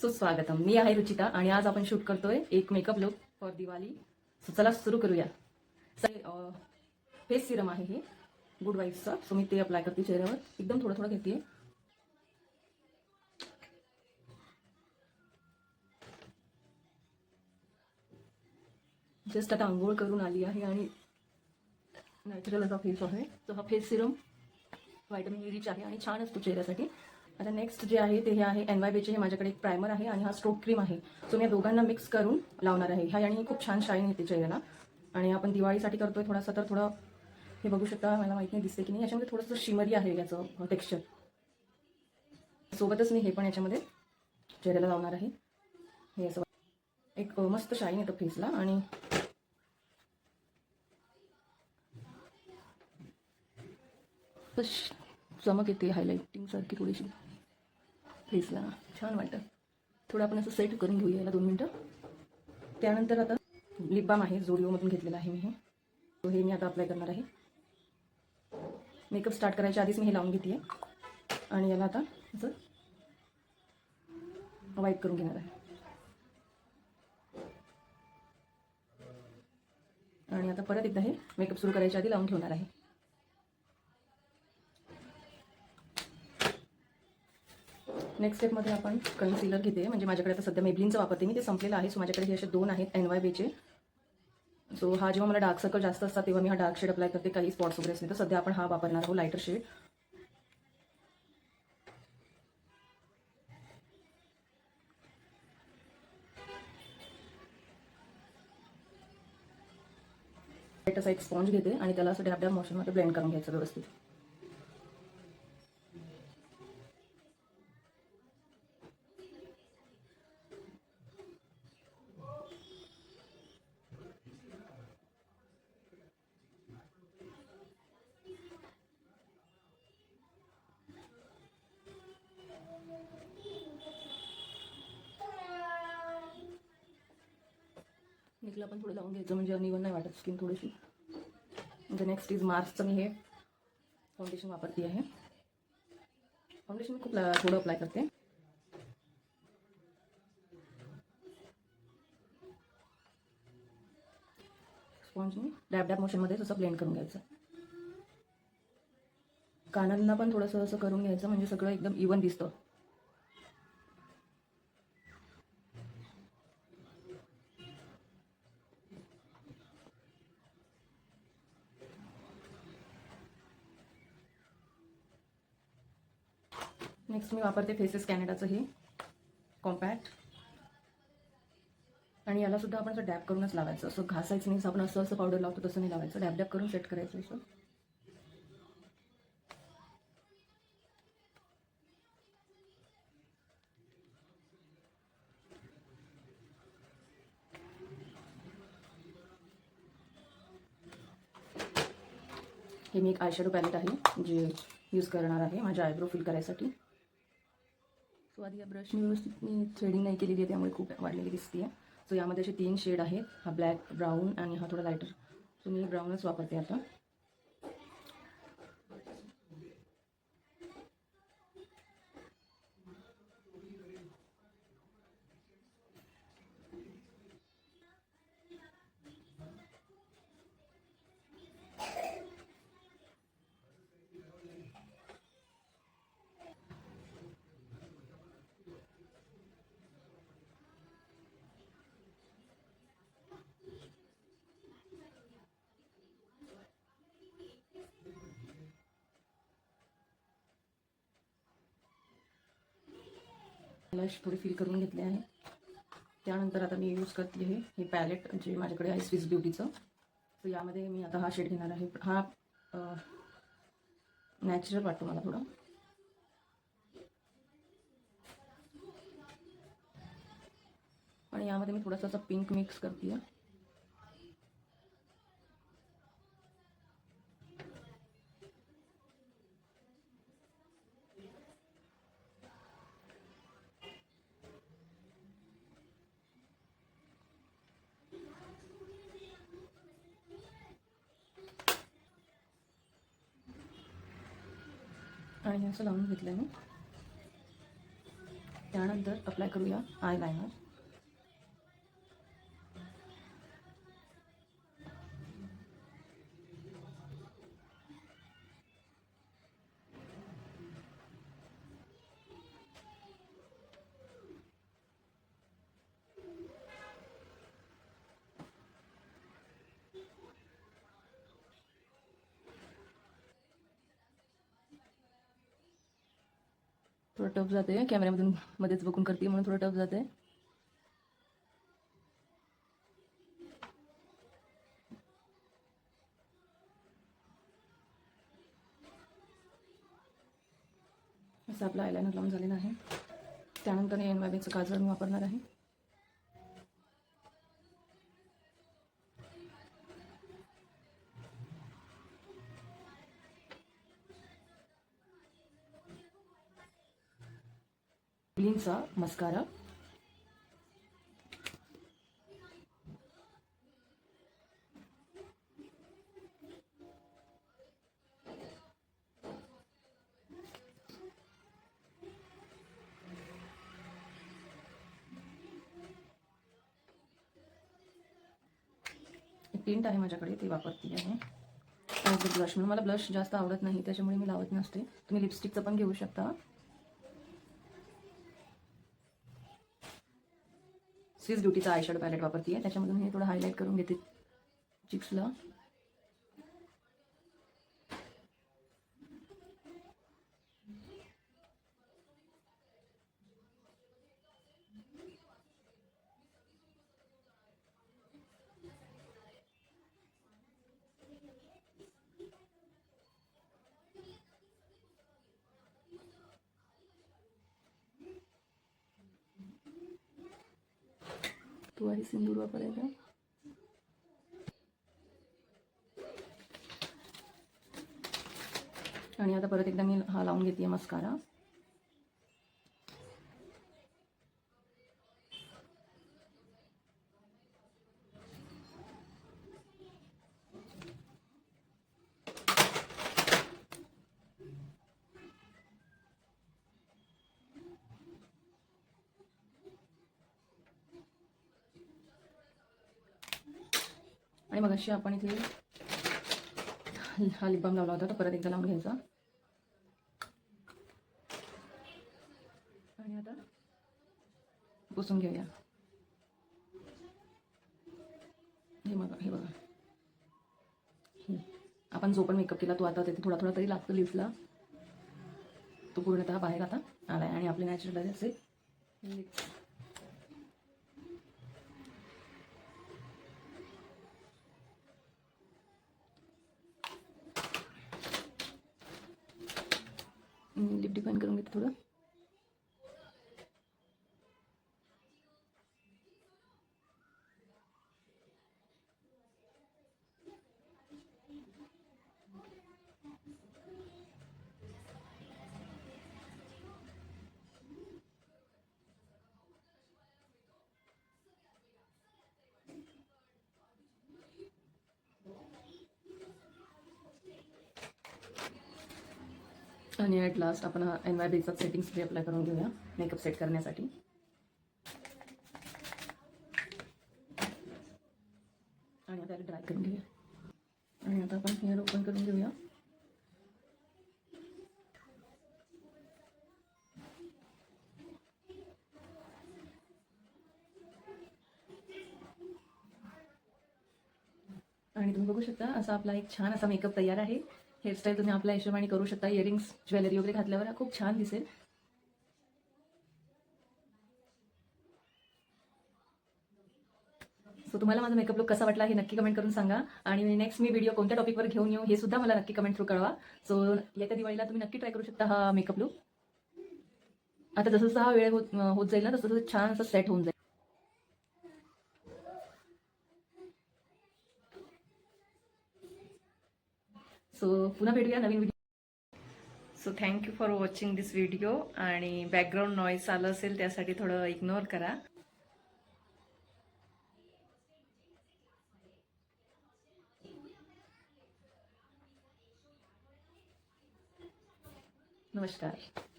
सुस्वागतम. मी आहे रुचिता आणि आज आपण शूट करतोय एक makeup look for Diwali. So चला सुरू करूया. फेस सिरम आहे हे गुड वाईब्सचा. सो मी ते अप्लाय करते चेहऱ्यावर. एकदम थोडं थोडं घेते. जस्ट आता आंघोळ करून आली आहे आणि नॅचरल असा फेस आहे. तो हा face serum vitamin E rich आहे आणि छान असतो चेहऱ्यासाठी. आता नेक्स्ट जे आहे ते हे आहे NYBचे. हे माझ्याकडे एक प्रायमर आहे आणि हा स्ट्रोक क्रीम आहे. सो मी या दोघांना मिक्स करून लावणार आहे. ह्या आणि खूप छान शाईन येते चेहऱ्याला आणि आपण दिवाळीसाठी करतोय थोडासा. तर थोडं हे बघू शकता, मला माहिती नाही दिसते की नाही, याच्यामध्ये थोडंसं शिमरी आहे याचं टेक्स्चर. सोबतच मी हे पण याच्यामध्ये चेहऱ्याला लावणार आहे. हे असं एक मस्त शाईन येतं फेसला आणि चमक येते हायलाइटिंग सारखी थोडीशी फेसला. छान वाटतं. थोडं आपण असं सेट करून घेऊया याला 2 मिनटं. त्यानंतर आता लिप बाम आहे, झोडिओमधून घेतलेला आहे मी हे. तो हे मी आता अप्लाय करणार आहे. मेकअप स्टार्ट करायच्या आधीच मी हे लावून घेते आणि याला आता असं वाईप करून घेणार आहे. आणि आता परत एकदा हे मेकअप सुरू करायच्या आधी लावून ठेवणार आहे. नेक्स्ट स्टेपमध्ये आपण कन्सिलर घेते. म्हणजे माझ्याकडे आता सध्या मेबलिनचं वापरते मी, ते संपलेलं आहे. सो माझ्याकडे हे असे 2 आहेत NYBचे. सो हा जेव्हा मला डार्क सर्कल जास्त असतात तेव्हा मी हा डार्क शेड अप्लाय करते. काही स्पॉट्स वगैरे असले तर सध्या आपण हा वापरणार आहोत, लायटर शेड. असा एक स्पॉन्ज घेते आणि त्याला असं डॅब डॅब मोशनमध्ये ब्लेंड करून घ्यायचं व्यवस्थित. निकला पण थोडं लावून घ्यायचं म्हणजे अनइवन नाही वाटत स्किन थोडीशी. म्हणजे नेक्स्ट इज मार्सचं मी हे फाउंडेशन वापरते आहे. फाउंडेशन खूप थोडं अप्लाय करते. स्पॉन्जने डॅब डॅब मोशनमध्ये असं ब्लेंड करून घ्यायचं. कानांना पण थोडंसं असं करून घ्यायचं म्हणजे सगळं एकदम इवन दिसतं. नेक्स्ट मी वापरते फेसेस कॅनडाचं हे कॉम्पॅक्ट. आणि याला सुद्धा आपण असं डॅब करूनच लावायचं. असं घासायचं नाही. आपण असं पावडर लावतो तसं नाही लावायचं. डॅब डॅब करून सेट करायचं असं. हे मी एक आयशॅडो पॅलेट आहे जे यूज करणार आहे माझ्या आयब्रो फिल करायसाठी. सो आधी या ब्रशने व्यवस्थित मी थ्रेडिंग नाही केलेली आहे त्यामुळे खूप वाढलेली दिसते आहे. सो यामध्ये असे 3 शेड आहेत. हा ब्लॅक, ब्राऊन आणि हा थोडा लायटर. सो मी ब्राऊनच वापरते आता. ब्लश थोडी फिल करून घेतले आहे. त्यानंतर आता मी यूज करते हे पॅलेट जे माझ्याकडे आहे स्विस ब्युटीचं. सो यामध्ये मी आता हा शेड घेणार आहे. हा नॅचरल वाटतो मला थोडा. आणि यामध्ये मी थोडासा असा पिंक मिक्स करते. आणि असं लावून घेतलं मी. त्यानंतर अप्लाय करूया आय लायनर. थोडं टफ जाते, कॅमेऱ्यामधून मध्येच बघून करते म्हणून थोडं टफ जाते. असं आपलं आयलायनर लावून झालेलं आहे. त्यानंतर NYBचं काजळ मी वापरणार आहे. Maybellineचा मस्कारा. टिंट आहे माझ्याकडे, ते वापरते आहे. ब्लश म्हणून मला ब्लश जास्त आवडत नाही, त्याच्यामुळे मी लावत नसते. तुम्ही लिपस्टिकचं पण घेऊ शकता. स्विस ब्युटीचा आय शॅडो पॅलेट वापरते आहे, त्याच्यामधून हे थोडं हायलाईट करून घेते चिक्सला. तो आहे सिंदूर वापरायचा. आणि आता परत एकदा मी हा लावून घेते मस्कारा. आणि मग अशी आपण इथे हा लिप बाम लावला होता, तो परत एकदा लावून घ्यायचा. आणि आता पुसून घेऊया. हे बघा आपण जो पण मेकअप केला तो आता तिथे थोडा थोडा तरी लागतो लिप्सला. तो पूर्णतः बाहेर आता आलाय आणि आपले नॅचरल असे लिप्स. लिप डिफाईन करून घेते थोडं. आणि ॲट लास्ट आपण हा NYBचा सेटिंग स्प्रे अप्लाय करून घेऊया मेकअप सेट करण्यासाठी. आणि आता ड्राय करून घेऊया. आणि आता आपण हेअर ओपन करून घेऊया. आणि तुम्ही बघू शकता असा आपला एक छान असा मेकअप तयार आहे. हेअरस्टाईल तुम्ही आपल्या हिशोबाने करू शकता. इयरिंग्स ज्वेलरी वगैरे घातल्यावर खूप छान दिसेल. सो तुम्हाला माझा मेकअप लुक कसा वाटला हे नक्की कमेंट करून सांगा. आणि नेक्स्ट मी व्हिडिओ कोणत्या टॉपिकवर घेऊन येऊ हे सुद्धा मला नक्की कमेंट थ्रू कळवा. सो येत्या दिवाळीला तुम्ही नक्की ट्राय करू शकता हा मेकअप लुक. आता जसं जसं हा वेळ होत जाईल ना तसं तसं छान असं सेट होऊन जाईल. सो पुन्हा भेटूया नवीन video. So thank you for watching this video. आणि बॅकग्राऊंड नॉईज आलं असेल त्यासाठी थोडं इग्नोर करा. नमस्कार.